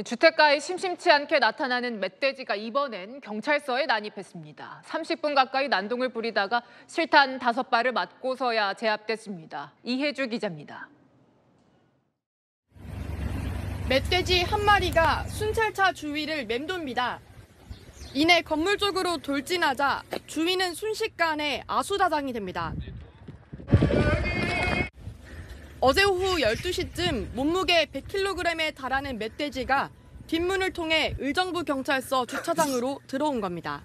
S13: 주택가에 심심치 않게 나타나는 멧돼지가 이번엔 경찰서에 난입했습니다. 30분 가까이 난동을 부리다가 실탄 5발을 맞고서야 제압됐습니다. 이혜주 기자입니다.
S14: 멧돼지 한 마리가 순찰차 주위를 맴돕니다. 이내 건물 쪽으로 돌진하자 주위는 순식간에 아수다장이 됩니다. 어제 오후 12시쯤 몸무게 100kg에 달하는 멧돼지가 뒷문을 통해 의정부 경찰서 주차장으로 들어온 겁니다.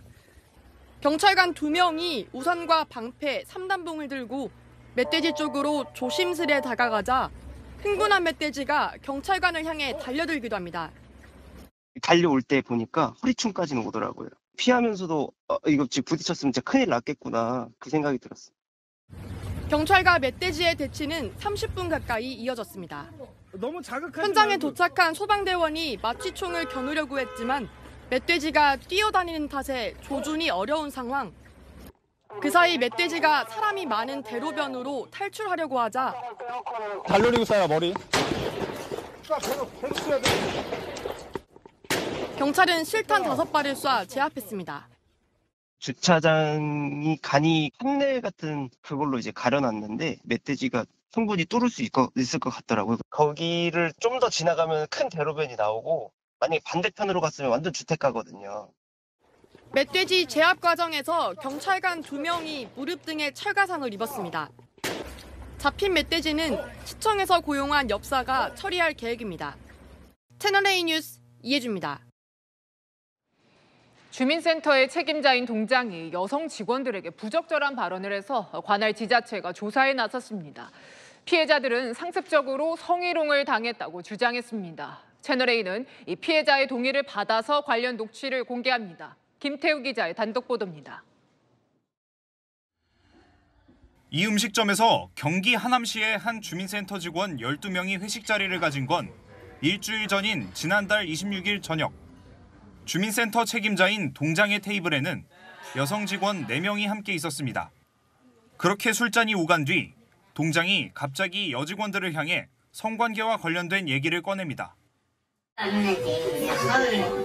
S14: 경찰관 2명이 우산과 방패, 3단봉을 들고 멧돼지 쪽으로 조심스레 다가가자 흥분한 멧돼지가 경찰관을 향해 달려들기도 합니다.
S15: 달려올 때 보니까 허리춤까지는 오더라고요. 피하면서도 이거 지금 부딪혔으면 진짜 큰일 났겠구나 그 생각이 들었어요.
S14: 경찰과 멧돼지의 대치는 30분 가까이 이어졌습니다. 현장에 도착한 소방대원이 마취총을 겨누려고 했지만 멧돼지가 뛰어다니는 탓에 조준이 어려운 상황. 그 사이 멧돼지가 사람이 많은 대로변으로 탈출하려고 하자
S23: 달려리고 쏴요, 머리.
S14: 경찰은 실탄 5발을 쏴 제압했습니다.
S15: 주차장이 간이 판넬 같은 그걸로 이제 가려놨는데 멧돼지가 충분히 뚫을 수 있을 것 같더라고요. 거기를 좀 더 지나가면 큰 대로변이 나오고 만약에 반대편으로 갔으면 완전 주택가거든요.
S14: 멧돼지 제압 과정에서 경찰관 2명이 무릎 등에 철가상을 입었습니다. 잡힌 멧돼지는 시청에서 고용한 엽사가 처리할 계획입니다. 채널A 뉴스 이혜주입니다.
S13: 주민센터의 책임자인 동장이 여성 직원들에게 부적절한 발언을 해서 관할 지자체가 조사에 나섰습니다. 피해자들은 상습적으로 성희롱을 당했다고 주장했습니다. 채널A는 이 피해자의 동의를 받아서 관련 녹취를 공개합니다. 김태우 기자의 단독 보도입니다.
S16: 이 음식점에서 경기 하남시의 한 주민센터 직원 12명이 회식 자리를 가진 건 일주일 전인 지난달 26일 저녁. 주민센터 책임자인 동장의 테이블에는 여성 직원 4명이 함께 있었습니다. 그렇게 술잔이 오간 뒤 동장이 갑자기 여직원들을 향해 성관계와 관련된 얘기를 꺼냅니다.
S17: 서울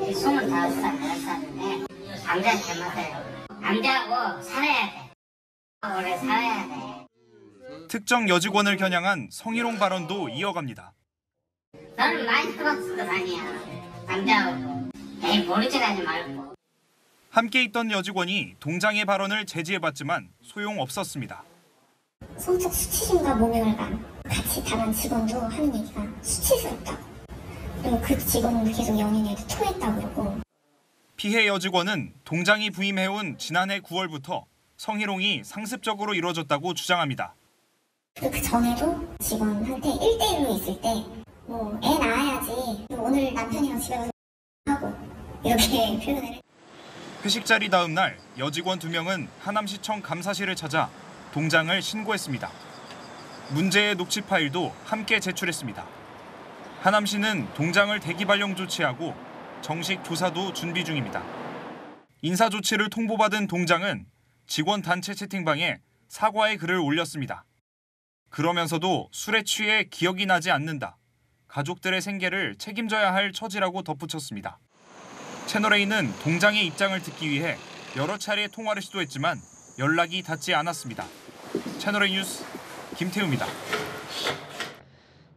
S17: 25살 살았는데 남자한테 맞아요. 남자하고 살아야 돼. 오래 살아야 돼.
S16: 특정 여직원을 겨냥한 성희롱 발언도 이어갑니다.
S17: 너는 많이 들었을 것 아니야. 남자하고. 에이 모른 척 하지 말고.
S16: 함께 있던 여직원이 동장의 발언을 제지해봤지만 소용없었습니다.
S18: 성적 수치심과 모멸감, 같이 다른 직원도 하는 얘기가 수치스럽다고. 그리고 그 직원은 계속 연인에게 토했다고 그러고.
S16: 피해 여직원은 동장이 부임해온 지난해 9월부터 성희롱이 상습적으로 이루어졌다고 주장합니다.
S18: 그 전에도 직원한테 1대1로 있을 때 뭐 애 낳아야지, 오늘 남편이랑 집에 가서 하고 이렇게 표현을.
S16: 회식 자리 다음 날 여직원 2명은 하남시청 감사실을 찾아 동장을 신고했습니다. 문제의 녹취 파일도 함께 제출했습니다. 하남시는 동장을 대기 발령 조치하고 정식 조사도 준비 중입니다. 인사 조치를 통보받은 동장은 직원 단체 채팅방에 사과의 글을 올렸습니다. 그러면서도 술에 취해 기억이 나지 않는다. 가족들의 생계를 책임져야 할 처지라고 덧붙였습니다. 채널A는 동장의 입장을 듣기 위해 여러 차례 통화를 시도했지만 연락이 닿지 않았습니다. 채널A 뉴스 김태우입니다.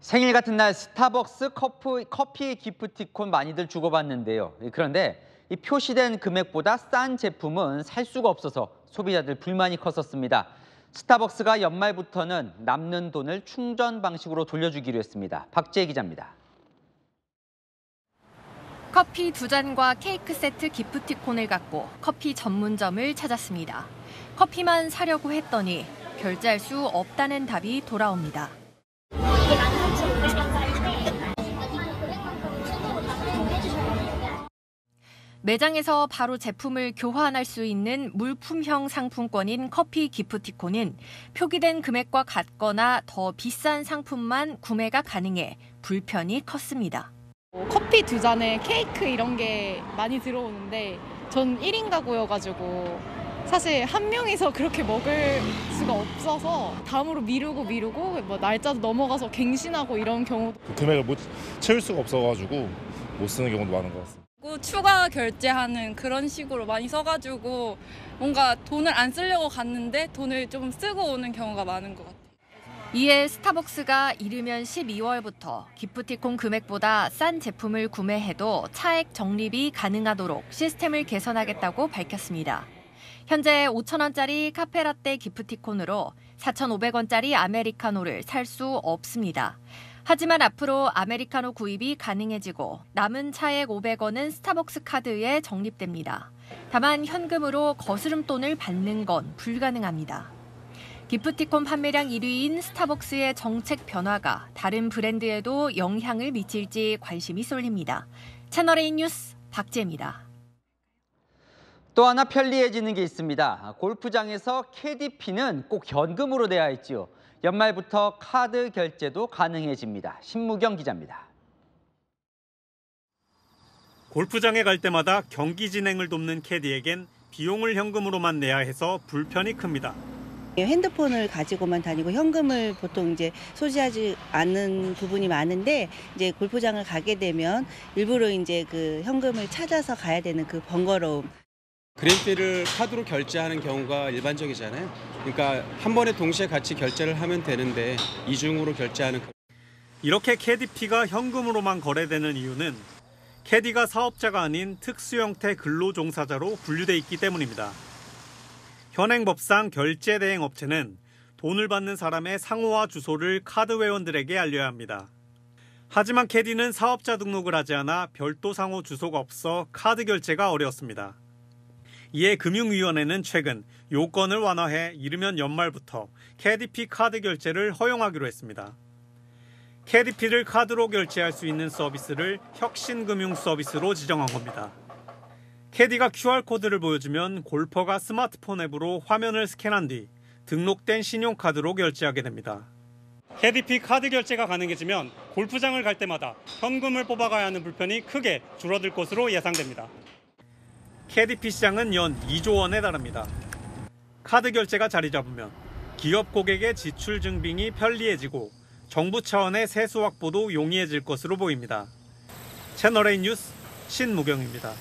S1: 생일 같은 날 스타벅스 커피 기프티콘 많이들 주고받는데요. 그런데 이 표시된 금액보다 싼 제품은 살 수가 없어서 소비자들 불만이 컸었습니다. 스타벅스가 연말부터는 남는 돈을 충전 방식으로 돌려주기로 했습니다. 박지혜 기자입니다.
S19: 커피 2잔과 케이크 세트 기프티콘을 갖고 커피 전문점을 찾았습니다. 커피만 사려고 했더니 결제할 수 없다는 답이 돌아옵니다. 매장에서 바로 제품을 교환할 수 있는 물품형 상품권인 커피 기프티콘은 표기된 금액과 같거나 더 비싼 상품만 구매가 가능해 불편이 컸습니다.
S20: 커피 2잔에 케이크 이런 게 많이 들어오는데 전 1인 가구여가지고 사실 한 명이서 그렇게 먹을 수가 없어서 다음으로 미루고 뭐 날짜도 넘어가서 갱신하고 이런 경우도.
S21: 금액을 못 채울 수가 없어가지고 못 쓰는 경우도 많은 것 같습니다.
S24: 추가 결제하는 그런 식으로 많이 써가지고 뭔가 돈을 안 쓰려고 갔는데 돈을 좀 쓰고 오는 경우가 많은 것 같아요.
S19: 이에 스타벅스가 이르면 12월부터 기프티콘 금액보다 싼 제품을 구매해도 차액 적립이 가능하도록 시스템을 개선하겠다고 밝혔습니다. 현재 5,000원짜리 카페라떼 기프티콘으로 4,500원짜리 아메리카노를 살 수 없습니다. 하지만 앞으로 아메리카노 구입이 가능해지고 남은 차액 500원은 스타벅스 카드에 적립됩니다. 다만 현금으로 거스름돈을 받는 건 불가능합니다. 기프티콘 판매량 1위인 스타벅스의 정책 변화가 다른 브랜드에도 영향을 미칠지 관심이 쏠립니다. 채널A 뉴스 박지혜입니다.
S1: 또 하나 편리해지는 게 있습니다. 골프장에서 캐디피는 꼭 현금으로 내야 했지요. 연말부터 카드 결제도 가능해집니다. 신무경 기자입니다.
S25: 골프장에 갈 때마다 경기 진행을 돕는 캐디에겐 비용을 현금으로만 내야 해서 불편이 큽니다.
S26: 핸드폰을 가지고만 다니고 현금을 보통 이제 소지하지 않는 부분이 많은데 이제 골프장을 가게 되면 일부러 이제 그 현금을 찾아서 가야 되는 그 번거로움.
S7: 그린피를 카드로 결제하는 경우가 일반적이잖아요. 그러니까 한 번에 동시에 같이 결제를 하면 되는데 이중으로 결제하는.
S25: 이렇게 캐디피가 현금으로만 거래되는 이유는 캐디가 사업자가 아닌 특수 형태 근로종사자로 분류돼 있기 때문입니다. 현행법상 결제 대행 업체는 돈을 받는 사람의 상호와 주소를 카드 회원들에게 알려야 합니다. 하지만 캐디는 사업자 등록을 하지 않아 별도 상호 주소가 없어 카드 결제가 어려웠습니다. 이에 금융위원회는 최근 요건을 완화해 이르면 연말부터 캐디피 카드 결제를 허용하기로 했습니다. 캐디피를 카드로 결제할 수 있는 서비스를 혁신금융 서비스로 지정한 겁니다. 캐디가 QR코드를 보여주면 골퍼가 스마트폰 앱으로 화면을 스캔한 뒤 등록된 신용카드로 결제하게 됩니다. 캐디피 카드 결제가 가능해지면 골프장을 갈 때마다 현금을 뽑아가야 하는 불편이 크게 줄어들 것으로 예상됩니다. 캐디피 시장은 연 2조 원에 달합니다. 카드 결제가 자리 잡으면 기업 고객의 지출 증빙이 편리해지고 정부 차원의 세수 확보도 용이해질 것으로 보입니다. 채널A 뉴스 신무경입니다.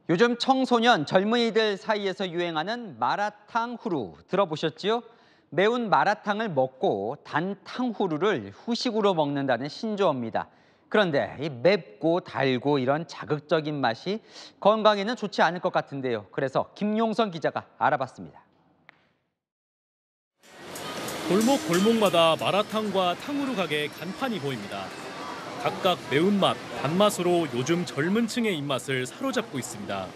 S1: 요즘 청소년, 젊은이들 사이에서 유행하는 마라탕 후루 들어보셨지요? 매운 마라탕을 먹고 단 탕후루를 후식으로 먹는다는 신조어입니다. 그런데 이 맵고 달고 이런 자극적인 맛이 건강에는 좋지 않을 것 같은데요. 그래서 김용선 기자가 알아봤습니다.
S3: 골목골목마다 마라탕과 탕후루 가게 간판이 보입니다. 각각 매운맛, 단맛으로 요즘 젊은 층의 입맛을 사로잡고 있습니다.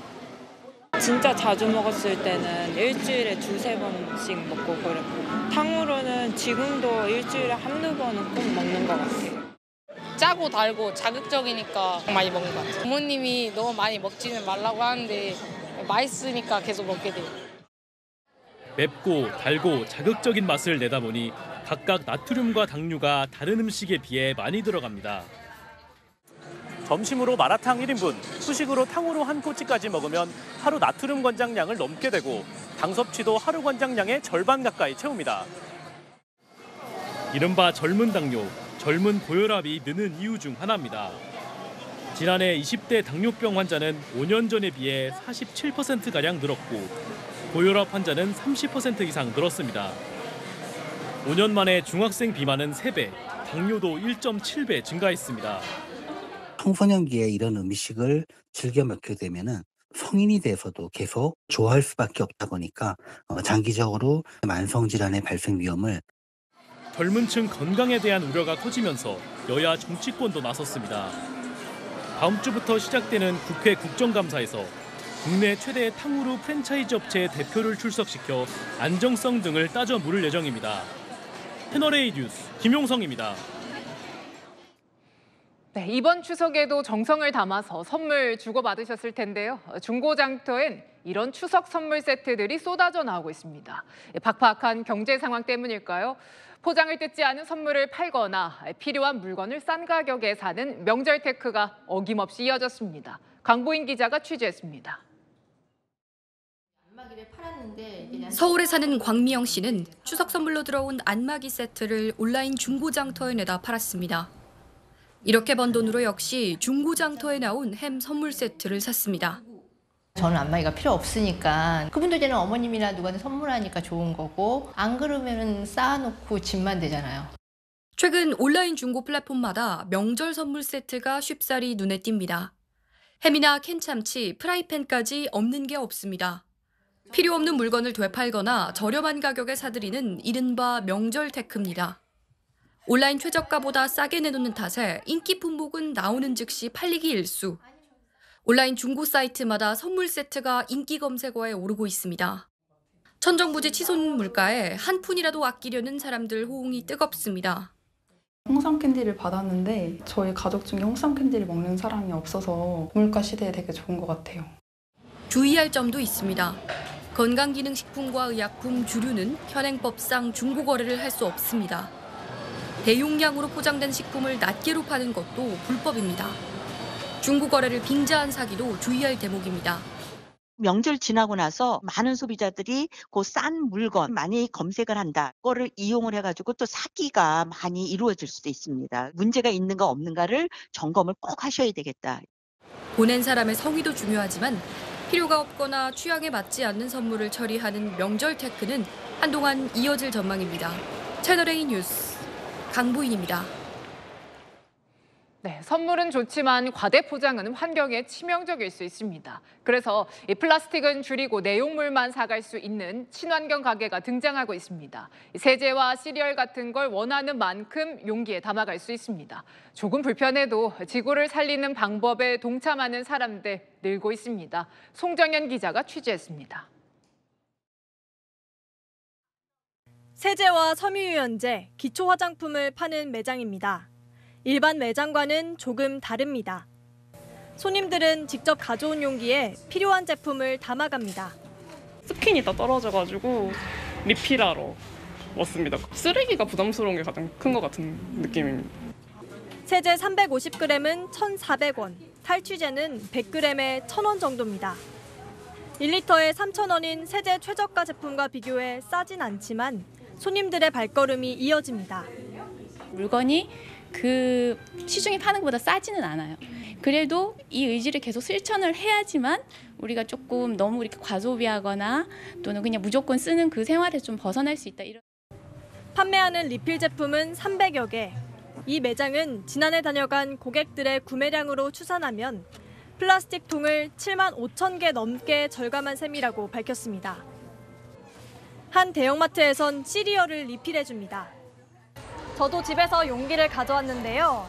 S5: 진짜 자주 먹었을 때는 일주일에 2-3번씩 먹고 그랬고 탕후루는 지금도 일주일에 1-2번은 꼭 먹는 것 같아요.
S6: 짜고 달고 자극적이니까 많이 먹는 것 같아요. 부모님이 너무 많이 먹지는 말라고 하는데 맛있으니까 계속 먹게 돼요.
S3: 맵고 달고 자극적인 맛을 내다 보니 각각 나트륨과 당류가 다른 음식에 비해 많이 들어갑니다. 점심으로 마라탕 1인분, 후식으로 탕후루 한 꼬치까지 먹으면 하루 나트륨 권장량을 넘게 되고 당 섭취도 하루 권장량의 절반 가까이 채웁니다. 이른바 젊은 당뇨, 젊은 고혈압이 느는 이유 중 하나입니다. 지난해 20대 당뇨병 환자는 5년 전에 비해 47%가량 늘었고 고혈압 환자는 30% 이상 늘었습니다. 5년 만에 중학생 비만은 3배, 당뇨도 1.7배 증가했습니다.
S8: 청소년기에 이런 음식을 즐겨 먹게 되면은 성인이 돼서도 계속 좋아할 수밖에 없다 보니까 장기적으로 만성질환의 발생 위험을
S3: 젊은 층 건강에 대한 우려가 커지면서 여야 정치권도 나섰습니다. 다음 주부터 시작되는 국회 국정감사에서 국내 최대 탕후루 프랜차이즈 업체의 대표를 출석시켜 안정성 등을 따져 물을 예정입니다. 채널A 뉴스 김용성입니다.
S13: 네, 이번 추석에도 정성을 담아서 선물 주고받으셨을 텐데요. 중고장터엔 이런 추석 선물 세트들이 쏟아져 나오고 있습니다. 박박한 경제 상황 때문일까요? 포장을 뜯지 않은 선물을 팔거나 필요한 물건을 싼 가격에 사는 명절 테크가 어김없이 이어졌습니다. 강보인 기자가 취재했습니다.
S9: 서울에 사는 광미영 씨는 추석 선물로 들어온 안마기 세트를 온라인 중고장터에 내다 팔았습니다. 이렇게 번 돈으로 역시 중고장터에 나온 햄 선물 세트를 샀습니다.
S22: 저는 안마기가 필요 없으니까 그분들께는 어머님이나 누구한테 선물하니까 좋은 거고 안 그러면 쌓아놓고 짐만 되잖아요.
S9: 최근 온라인 중고 플랫폼마다 명절 선물 세트가 쉽사리 눈에 띕니다. 햄이나 캔참치, 프라이팬까지 없는 게 없습니다. 필요 없는 물건을 되팔거나 저렴한 가격에 사들이는 이른바 명절 테크입니다. 온라인 최저가보다 싸게 내놓는 탓에 인기 품목은 나오는 즉시 팔리기 일쑤. 온라인 중고 사이트마다 선물 세트가 인기 검색어에 오르고 있습니다. 천정부지 치솟는 물가에 한 푼이라도 아끼려는 사람들 호응이 뜨겁습니다.
S27: 홍삼 캔디를 받았는데 저희 가족 중에 홍삼 캔디를 먹는 사람이 없어서 고물가 시대에 되게 좋은 것 같아요.
S9: 주의할 점도 있습니다. 건강기능식품과 의약품 주류는 현행법상 중고 거래를 할 수 없습니다. 대용량으로 포장된 식품을 낱개로 파는 것도 불법입니다. 중고 거래를 빙자한 사기도 주의할 대목입니다.
S28: 명절 지나고 나서 많은 소비자들이 그 싼 물건 많이 검색을 한다. 그거를 이용을 해가지고 또 사기가 많이 이루어질 수도 있습니다. 문제가 있는가 없는가를 점검을 꼭 하셔야 되겠다.
S9: 보낸 사람의 성의도 중요하지만 필요가 없거나 취향에 맞지 않는 선물을 처리하는 명절 테크는 한동안 이어질 전망입니다. 채널A 뉴스 강보인입니다.
S13: 네, 선물은 좋지만 과대 포장은 환경에 치명적일 수 있습니다. 그래서 이 플라스틱은 줄이고 내용물만 사갈 수 있는 친환경 가게가 등장하고 있습니다. 세제와 시리얼 같은 걸 원하는 만큼 용기에 담아갈 수 있습니다. 조금 불편해도 지구를 살리는 방법에 동참하는 사람들 늘고 있습니다. 송정현 기자가 취재했습니다.
S2: 세제와 섬유유연제, 기초 화장품을 파는 매장입니다. 일반 매장과는 조금 다릅니다. 손님들은 직접 가져온 용기에 필요한 제품을 담아갑니다.
S4: 스킨이 다 떨어져가지고 리필하러 왔습니다. 쓰레기가 부담스러운 게 가장 큰 것 같은 느낌입니다.
S2: 세제 350g은 1,400원, 탈취제는 100g에 1,000원 정도입니다. 1리터에 3,000원인 세제 최저가 제품과 비교해 싸진 않지만 손님들의 발걸음이 이어집니다.
S10: 물건이 그 시중에 파는 것보다 싸지는 않아요. 그래도 이 의지를 계속 실천을 해야지만 우리가 조금 너무 이렇게 과소비하거나 또는 그냥 무조건 쓰는 그 생활에서 좀 벗어날 수 있다.
S2: 판매하는 리필 제품은 300여 개. 이 매장은 지난해 다녀간 고객들의 구매량으로 추산하면 플라스틱 통을 7만 5천 개 넘게 절감한 셈이라고 밝혔습니다. 한 대형마트에선 시리얼을 리필해줍니다. 저도 집에서 용기를 가져왔는데요.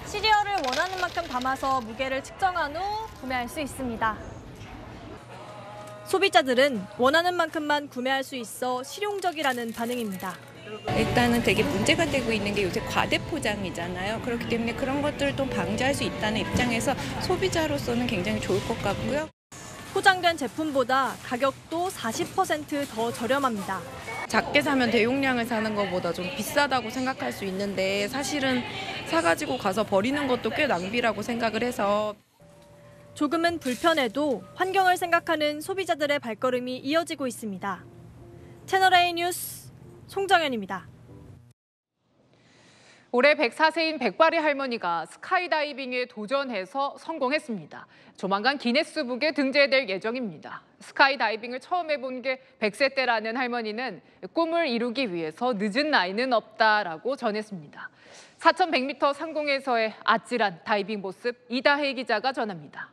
S2: 시리얼을 원하는 만큼 담아서 무게를 측정한 후 구매할 수 있습니다. 소비자들은 원하는 만큼만 구매할 수 있어 실용적이라는 반응입니다.
S11: 일단은 되게 문제가 되고 있는 게 요새 과대 포장이잖아요. 그렇기 때문에 그런 것들을 또 방지할 수 있다는 입장에서 소비자로서는 굉장히 좋을 것 같고요.
S2: 포장된 제품보다 가격도 40% 더 저렴합니다.
S12: 작게 사면 대용량을 사는 것보다 좀 비싸다고 생각할 수 있는데 사실은 사가지고 가서 버리는 것도 꽤 낭비라고 생각을 해서
S2: 조금은 불편해도 환경을 생각하는 소비자들의 발걸음이 이어지고 있습니다. 채널A 뉴스 송정현입니다.
S13: 올해 104세인 백발의 할머니가 스카이다이빙에 도전해서 성공했습니다. 조만간 기네스북에 등재될 예정입니다. 스카이다이빙을 처음 해본 게 100세 때라는 할머니는 꿈을 이루기 위해서 늦은 나이는 없다라고 전했습니다. 4,100m 상공에서의 아찔한 다이빙 모습 이다혜 기자가 전합니다.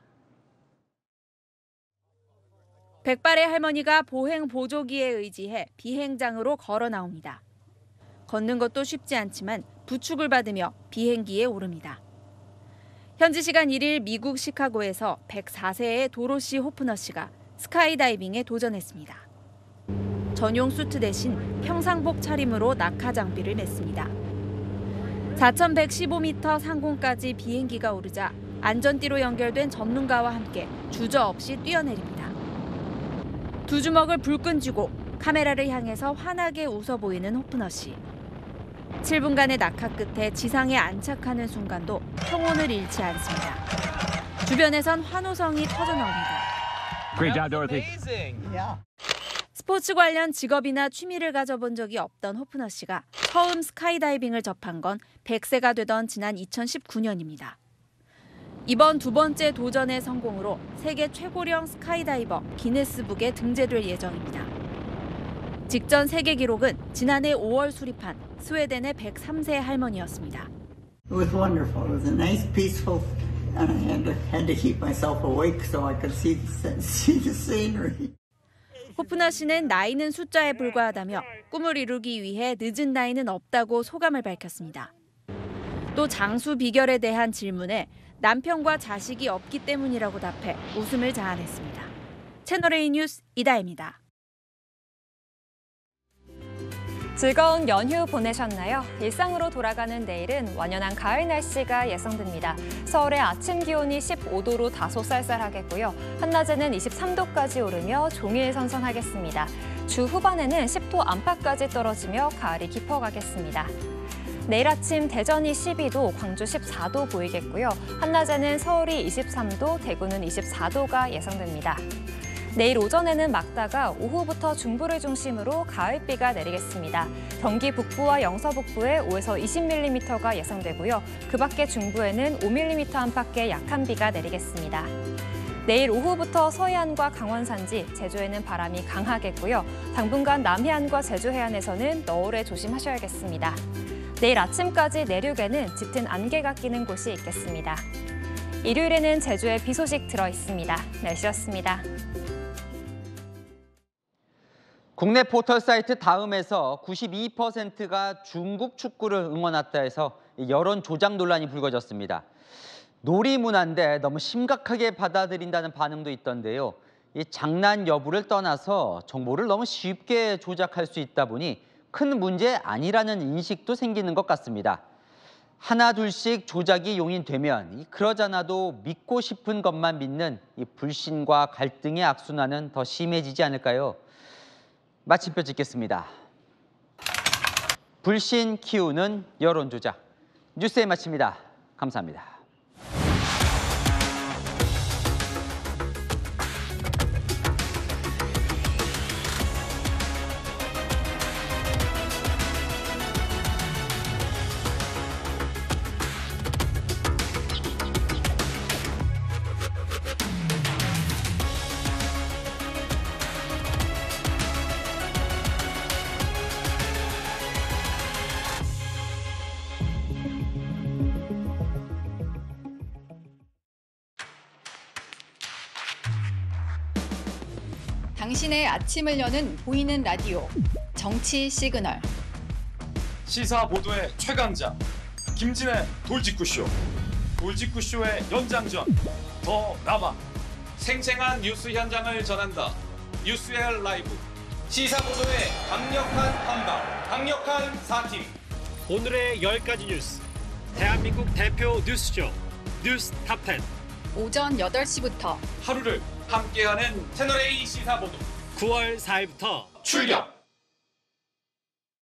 S14: 백발의 할머니가 보행 보조기에 의지해 비행장으로 걸어 나옵니다. 걷는 것도 쉽지 않지만 부축을 받으며 비행기에 오릅니다. 현지 시간 1일 미국 시카고에서 104세의 도로시 호프너 씨가 스카이다이빙에 도전했습니다. 전용 수트 대신 평상복 차림으로 낙하 장비를 맸습니다. 4,115m 상공까지 비행기가 오르자 안전띠로 연결된 전문가와 함께 주저없이 뛰어내립니다. 두 주먹을 불끈 쥐고 카메라를 향해서 환하게 웃어 보이는 호프너 씨. 7분간의 낙하 끝에 지상에 안착하는 순간도 평온을 잃지 않습니다. 주변에선 환호성이 터져나옵니다.
S15: Great job, Dorothy.
S14: 스포츠 관련 직업이나 취미를 가져본 적이 없던 호프너 씨가 처음 스카이다이빙을 접한 건 100세가 되던 지난 2019년입니다. 이번 두 번째 도전의 성공으로 세계 최고령 스카이다이버 기네스북에 등재될 예정입니다. 직전 세계 기록은 지난해 5월 수립한 스웨덴의 103세 할머니였습니다.
S23: It was wonderful. It was a nice, peaceful, and I had to keep myself awake so I could see the scenery.
S14: 호프너 씨는 나이는 숫자에 불과하다며 꿈을 이루기 위해 늦은 나이는 없다고 소감을 밝혔습니다. 또 장수 비결에 대한 질문에 남편과 자식이 없기 때문이라고 답해 웃음을 자아냈습니다. 채널A 뉴스 이다혜입니다.
S29: 즐거운 연휴 보내셨나요? 일상으로 돌아가는 내일은 완연한 가을 날씨가 예상됩니다. 서울의 아침 기온이 15도로 다소 쌀쌀하겠고요. 한낮에는 23도까지 오르며 종일 선선하겠습니다. 주 후반에는 10도 안팎까지 떨어지며 가을이 깊어가겠습니다. 내일 아침 대전이 12도, 광주 14도 보이겠고요. 한낮에는 서울이 23도, 대구는 24도가 예상됩니다. 내일 오전에는 맑다가 오후부터 중부를 중심으로 가을비가 내리겠습니다. 경기 북부와 영서 북부에 5에서 20mm가 예상되고요. 그 밖에 중부에는 5mm 안팎의 약한 비가 내리겠습니다. 내일 오후부터 서해안과 강원 산지, 제주에는 바람이 강하겠고요. 당분간 남해안과 제주 해안에서는 너울에 조심하셔야겠습니다. 내일 아침까지 내륙에는 짙은 안개가 끼는 곳이 있겠습니다. 일요일에는 제주에 비 소식 들어 있습니다. 날씨였습니다.
S1: 국내 포털 사이트 다음에서 92%가 중국 축구를 응원했다 해서 여론 조작 논란이 불거졌습니다. 놀이문화인데 너무 심각하게 받아들인다는 반응도 있던데요. 이 장난 여부를 떠나서 정보를 너무 쉽게 조작할 수 있다 보니 큰 문제 아니라는 인식도 생기는 것 같습니다. 하나 둘씩 조작이 용인되면 그러잖아도 믿고 싶은 것만 믿는 이 불신과 갈등의 악순환은 더 심해지지 않을까요? 마침표 찍겠습니다. 불신 키우는 여론 조작. 뉴스에 마칩니다. 감사합니다.
S15: 당신의 아침을 여는 보이는 라디오 정치 시그널.
S16: 시사 보도의 최강자 김진의 돌직구쇼. 돌직구쇼의 연장전 더 남아. 생생한 뉴스 현장을 전한다. 뉴스의 라이브. 시사 보도의 강력한 한방, 강력한 4팀.
S17: 오늘의 10가지 뉴스. 대한민국 대표 뉴스쇼 뉴스 탑10.
S15: 오전 8시부터
S16: 하루를 함께하는 채널A 시사보도
S17: 9월 4일부터
S16: 출격!